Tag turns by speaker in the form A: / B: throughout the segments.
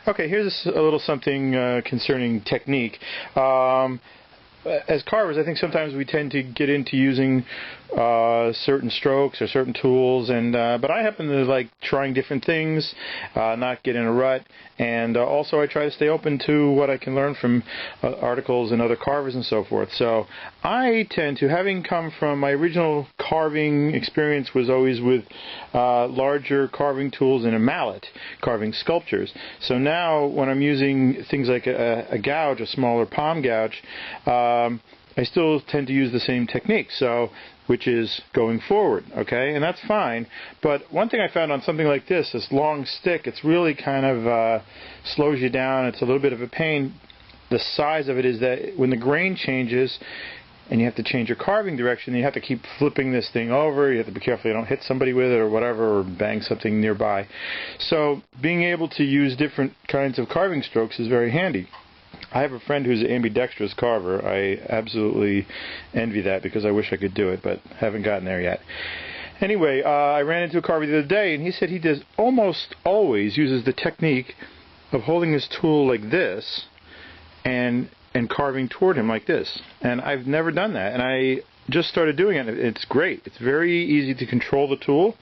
A: Okay, here's a little something concerning technique. As carvers, I think sometimes we tend to get into using certain strokes or certain tools, and but I happen to like trying different things, not get in a rut, and also I try to stay open to what I can learn from articles and other carvers and so forth. So I tend to, having come from my original carving experience was always with larger carving tools and a mallet, carving sculptures. So now when I'm using things like a gouge, a smaller palm gouge, I still tend to use the same technique, so which is going forward, okay, and that's fine. But one thing I found on something like this long stick, it's really kind of slows you down. It's a little bit of a pain. The size of it is that when the grain changes and you have to change your carving direction, you have to keep flipping this thing over. You have to be careful you don't hit somebody with it or whatever, or bang something nearby. So being able to use different kinds of carving strokes is very handy. I have a friend who's an ambidextrous carver. I absolutely envy that because I wish I could do it, but haven't gotten there yet. Anyway, I ran into a carver the other day, and he said he does almost always uses the technique of holding his tool like this and carving toward him like this. And I've never done that, and I just started doing it. It's great. It's very easy to control the tool,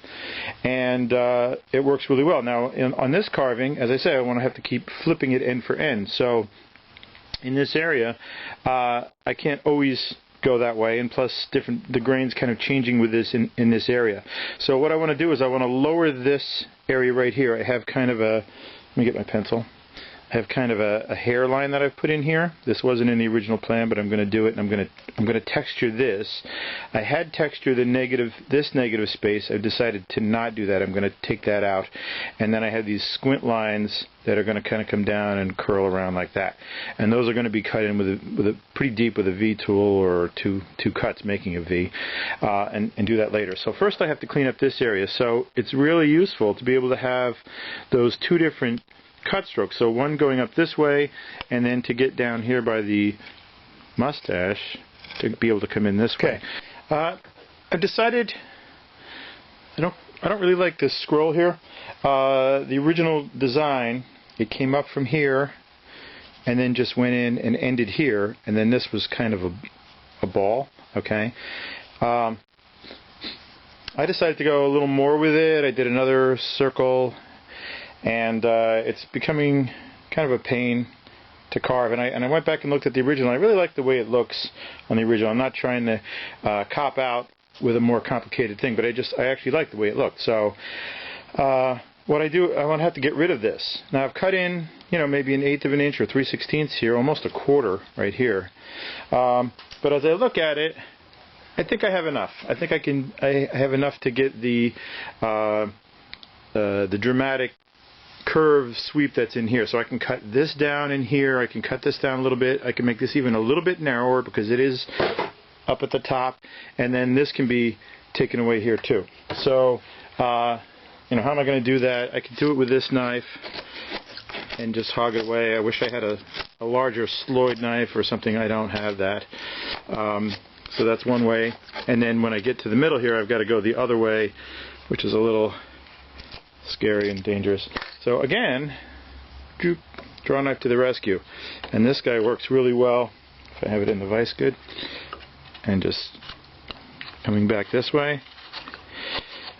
A: and it works really well. Now, on this carving, as I say, I want to have to keep flipping it end for end. So in this area, I can't always go that way, and plus the grain's kind of changing with this in this area. So what I want to do is I want to lower this area right here. I have kind of let me get my pencil. I have kind of a hairline that I've put in here. This wasn't in the original plan, but I'm going to do it, and I'm going to texture this. I had textured this negative space. I've decided to not do that. I'm going to take that out, and then I have these squint lines that are going to kind of come down and curl around like that, and those are going to be cut in with a pretty deep with a V tool or two cuts making a V, and do that later. So first I have to clean up this area. So it's really useful to be able to have those two different cut strokes, so one going up this way, and then to get down here by the mustache to be able to come in this way. I've decided I don't really like this scroll here. The original design, it came up from here and then just went in and ended here, and then this was kind of a ball. Okay. I decided to go a little more with it. I did another circle, and it's becoming kind of a pain to carve. And I went back and looked at the original. I really like the way it looks on the original. I'm not trying to cop out with a more complicated thing, but I actually like the way it looked. So what I do, I want to have to get rid of this. Now I've cut in, maybe 1/8 of an inch or 3/16 here, almost 1/4 right here. But as I look at it, I think I have enough. I think I have enough to get the dramatic curve sweep that's in here. So I can cut this down in here, I can cut this down a little bit, I can make this even a little bit narrower because it is up at the top, and then this can be taken away here too. So how am I going to do that? I can do it with this knife and just hog it away. I wish I had a larger Sloyd knife or something. I don't have that. So that's one way, and then when I get to the middle here, I've got to go the other way, which is a little scary and dangerous. So again, draw knife to the rescue. And this guy works really well. If I have it in the vise good. And just coming back this way.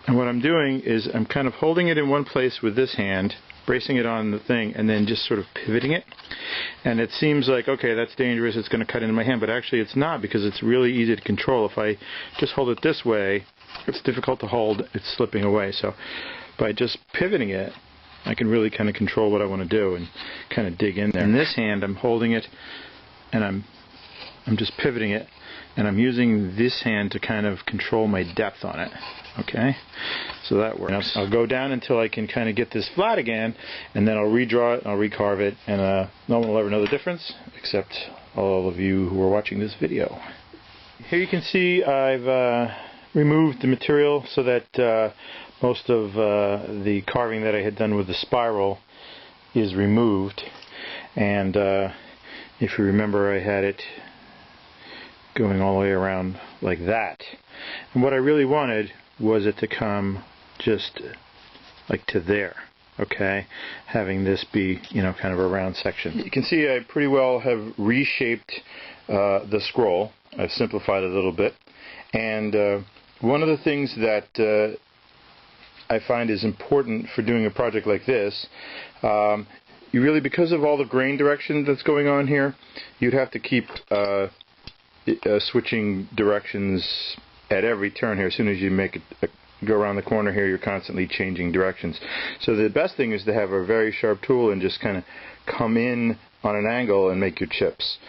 A: And what I'm doing is I'm kind of holding it in one place with this hand, bracing it on the thing, and then just sort of pivoting it. And it seems like, okay, that's dangerous, it's going to cut into my hand, but actually it's not, because it's really easy to control. If I just hold it this way, it's difficult to hold, it's slipping away. So by just pivoting it, I can really kind of control what I want to do and kind of dig in there. In this hand, I'm holding it, and I'm just pivoting it, and I'm using this hand to kind of control my depth on it. Okay, so that works. I'll go down until I can kind of get this flat again, and then I'll redraw it, I'll recarve it, and no one will ever know the difference except all of you who are watching this video. Here you can see I've removed the material so that most of the carving that I had done with the spiral is removed, and if you remember, I had it going all the way around like that. And what I really wanted was it to come just like to there. okay, having this be, kind of a round section. You can see I pretty well have reshaped the scroll. I've simplified it a little bit, and one of the things that I find is important for doing a project like this, you really, because of all the grain direction that's going on here, you'd have to keep switching directions at every turn here. As soon as you make it go around the corner here, you're constantly changing directions. So the best thing is to have a very sharp tool and just kind of come in on an angle and make your chips.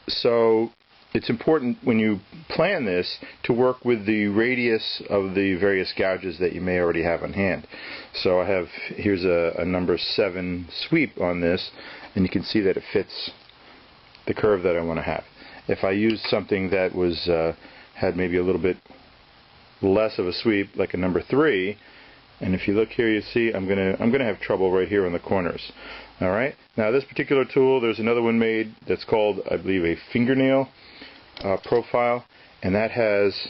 A: So it's important when you plan this to work with the radius of the various gouges that you may already have on hand. So here's a number 7 sweep on this, and you can see that it fits the curve that I want to have. If I used something that was had maybe a little bit less of a sweep, like a number 3, and if you look here, you see I'm gonna have trouble right here in the corners. All right. Now this particular tool, there's another one made that's called, I believe, a fingernail profile, and that has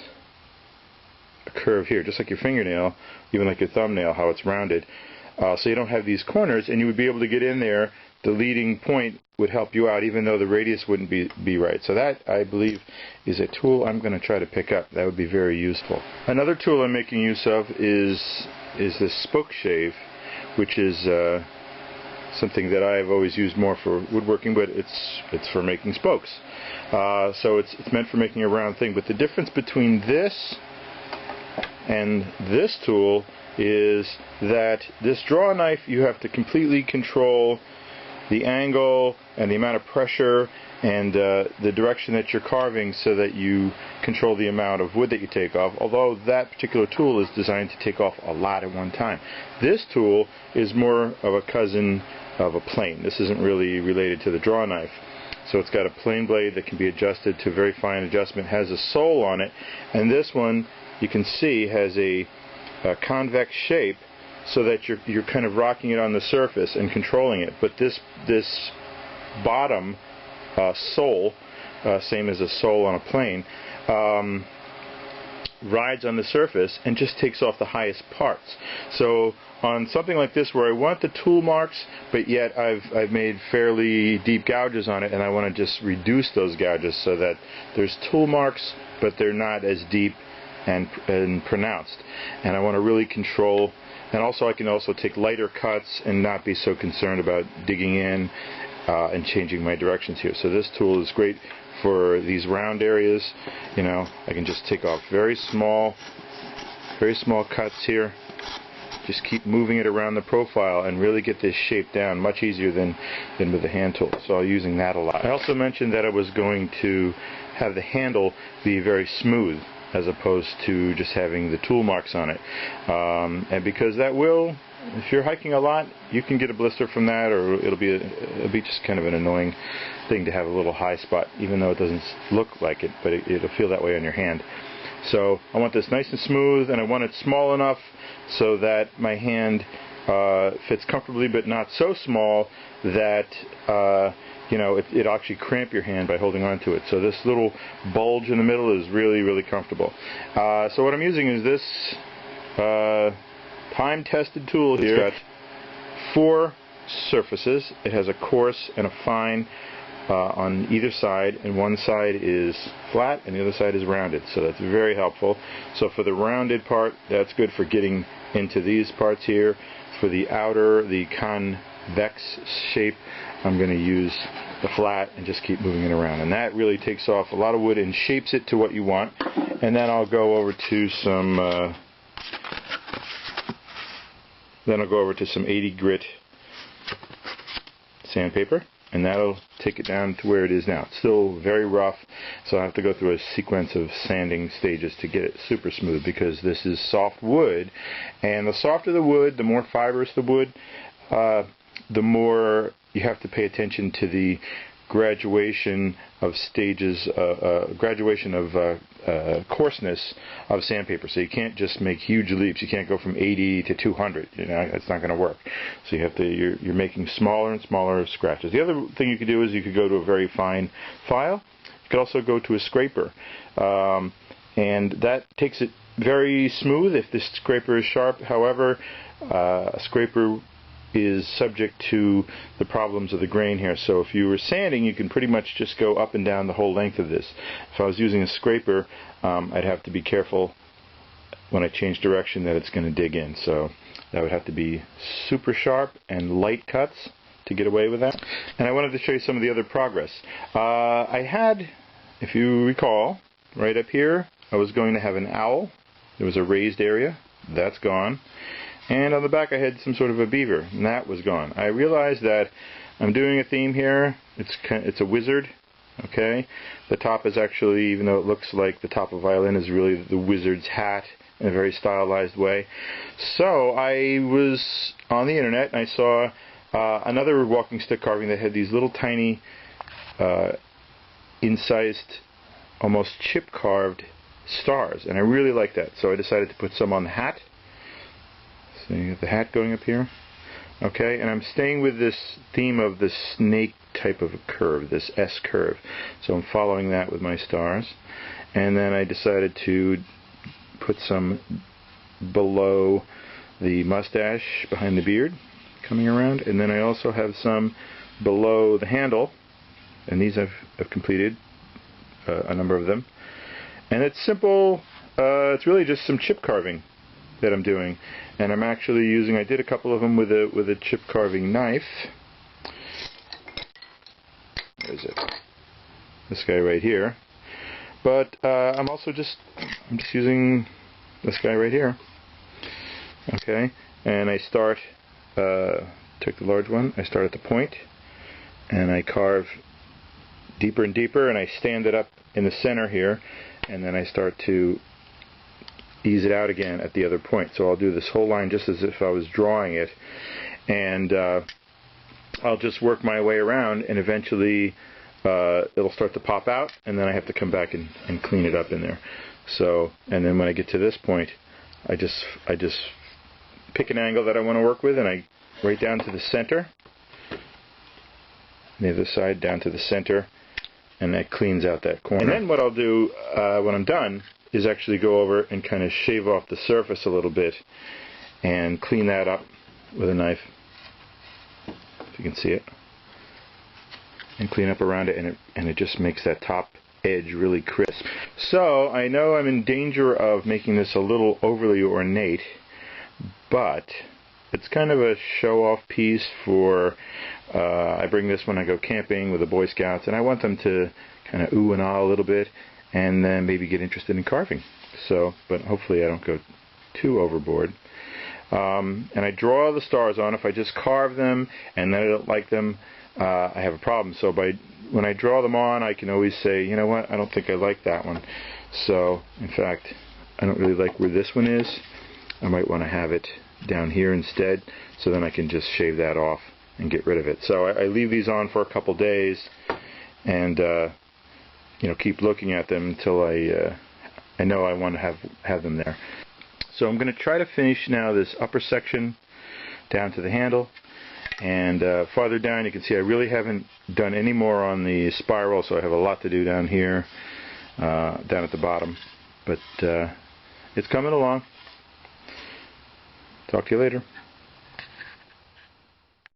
A: a curve here, just like your fingernail, even like your thumbnail, how it's rounded. So you don't have these corners, and you would be able to get in there. The leading point would help you out, even though the radius wouldn't be right. So that, I believe, is a tool I'm going to try to pick up. That would be very useful. Another tool I'm making use of is this spoke shave, which is something that I've always used more for woodworking, but it's for making spokes. So it's meant for making a round thing. But the difference between this and this tool is that this draw knife, you have to completely control the angle and the amount of pressure and the direction that you're carving, so that you control the amount of wood that you take off, although that particular tool is designed to take off a lot at one time. This tool is more of a cousin of a plane. This isn't really related to the draw knife. So it's got a plane blade that can be adjusted to very fine adjustment, has a sole on it, and this one, you can see, has a convex shape, so that you're kind of rocking it on the surface and controlling it. But this bottom sole, same as a sole on a plane, rides on the surface and just takes off the highest parts. So on something like this, where I want the tool marks, but yet I've made fairly deep gouges on it, and I want to just reduce those gouges so that there's tool marks, but they're not as deep and pronounced. And I want to really control. And also, I can also take lighter cuts and not be so concerned about digging in and changing my directions here. So this tool is great for these round areas. I can just take off very small cuts here. Just keep moving it around the profile and really get this shape down much easier than with the hand tool. So I'm using that a lot. I also mentioned that I was going to have the handle be very smooth, as opposed to just having the tool marks on it. And because that will, if you're hiking a lot, you can get a blister from that, or it'll be just kind of an annoying thing to have a little high spot, even though it doesn't look like it, but it'll feel that way on your hand. So I want this nice and smooth, and I want it small enough so that my hand fits comfortably, but not so small that it'll actually cramp your hand by holding on to it. So this little bulge in the middle is really, really comfortable. So what I'm using is this time-tested tool here. It's got 4 surfaces. It has a coarse and a fine on either side, and one side is flat and the other side is rounded. So that's very helpful. So for the rounded part, that's good for getting into these parts here. For the outer, the convex shape, I'm going to use the flat and just keep moving it around, and that really takes off a lot of wood and shapes it to what you want. And then I'll go over to some 80 grit sandpaper, and that'll take it down to where it is now. It's still very rough, so I have to go through a sequence of sanding stages to get it super smooth, because this is soft wood, and the softer the wood, the more fibrous the wood, the more you have to pay attention to the graduation of stages, coarseness of sandpaper. So you can't just make huge leaps. You can't go from 80 to 200. It's not going to work. So you have to. You're making smaller and smaller scratches. The other thing you could do is you could go to a very fine file. You could also go to a scraper. and that takes it very smooth if the scraper is sharp. However, a scraper is subject to the problems of the grain here. So if you were sanding, you can pretty much just go up and down the whole length of this. If I was using a scraper, I'd have to be careful when I change direction that it's going to dig in. So that would have to be super sharp and light cuts to get away with that. And I wanted to show you some of the other progress. I had, if you recall, right up here, I was going to have an owl. There was a raised area. That's gone. And on the back I had some sort of a beaver, and that was gone. I realized that I'm doing a theme here. It's a wizard, okay? The top is actually, even though it looks like the top of a violin, is really the wizard's hat in a very stylized way. So I was on the internet and I saw another walking stick carving that had these little tiny incised, almost chip carved stars, and I really liked that. So I decided to put some on the hat. So you have the hat going up here. Okay, and I'm staying with this theme of the snake type of a curve, this S curve. So I'm following that with my stars. And then I decided to put some below the mustache, behind the beard, coming around. And then I also have some below the handle. And these I've completed, a number of them. And it's simple. It's really just some chip carving that I'm doing, and I'm actually using, I did a couple of them with a chip carving knife. Where is it? This guy right here. But I'm just using this guy right here. Okay, and I start, take the large one, I start at the point, and I carve deeper and deeper, and I stand it up in the center here, and then I start to ease it out again at the other point. So I'll do this whole line just as if I was drawing it, and I'll just work my way around, and eventually it'll start to pop out, and then I have to come back and clean it up in there. So, and then when I get to this point, I just pick an angle that I want to work with, and I right down to the center, the other side down to the center, and that cleans out that corner. And then what I'll do when I'm done is actually go over and kind of shave off the surface a little bit and clean that up with a knife, if you can see it, and clean up around it, and it just makes that top edge really crisp. So I know I'm in danger of making this a little overly ornate, but it's kind of a show-off piece for, I bring this when I go camping with the Boy Scouts, and I want them to kind of ooh and ah a little bit, and then maybe get interested in carving. So, but hopefully I don't go too overboard. And I draw the stars on. If I just carve them and then I don't like them, I have a problem. So when I draw them on, I can always say, you know what, I don't think I like that one. So, in fact, I don't really like where this one is. I might want to have it down here instead, so then I can just shave that off and get rid of it. So I leave these on for a couple days, and keep looking at them until I know I want to have them there. So I'm going to try to finish now this upper section down to the handle, and farther down you can see I really haven't done any more on the spiral, so I have a lot to do down here, down at the bottom, but it's coming along. Talk to you later.